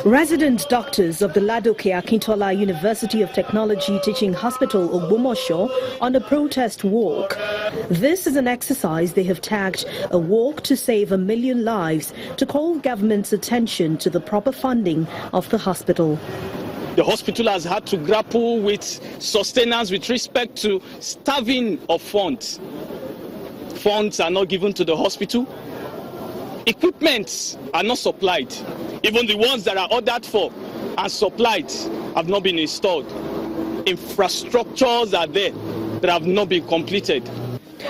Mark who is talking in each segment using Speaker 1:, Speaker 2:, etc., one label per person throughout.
Speaker 1: Resident doctors of the LAUTECH University of Technology Teaching Hospital Ogbomoso on a protest walk. This is an exercise they have tagged a walk to save 1 million lives to call government's attention to the proper funding of the hospital.
Speaker 2: The hospital has had to grapple with sustenance with respect to starving of funds. Funds are not given to the hospital. Equipments are not supplied. Even the ones that are ordered for and supplied have not been installed. Infrastructures are there that have not been completed.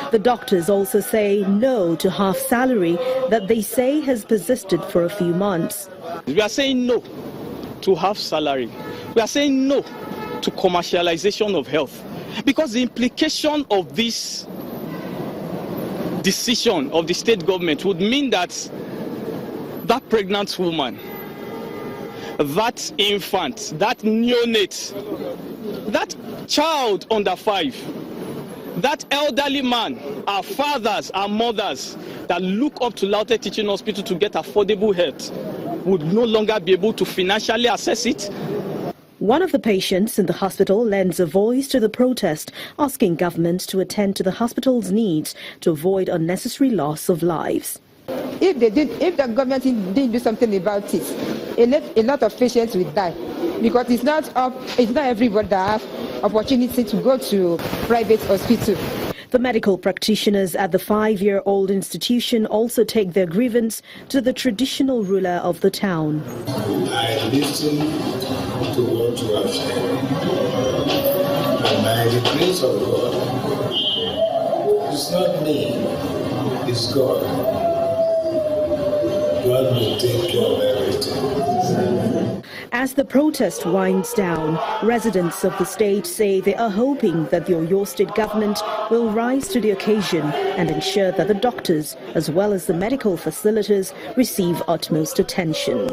Speaker 1: The doctors also say no to half salary that they say has persisted for a few months.
Speaker 2: We are saying no to half salary. We are saying no to commercialization of health, because the implication of this decision of the state government would mean that that pregnant woman, that infant, that neonate, that child under 5, that elderly man, our fathers, our mothers that look up to LAUTECH Teaching Hospital to get affordable health would no longer be able to financially access it.
Speaker 1: One of the patients in the hospital lends a voice to the protest, asking government to attend to the hospital's needs to avoid unnecessary loss of lives.
Speaker 3: If the government didn't do something about it, a lot of patients will die, because it's not everybody that have opportunity to go to private hospital.
Speaker 1: The medical practitioners at the 5-year-old institution also take their grievance to the traditional ruler of the town.
Speaker 4: I listen to what you have said, and by the grace of God, it's not me, it's God. God will take care of everything.
Speaker 1: As the protest winds down, residents of the state say they are hoping that the Oyo State government will rise to the occasion and ensure that the doctors, as well as the medical facilities, receive utmost attention.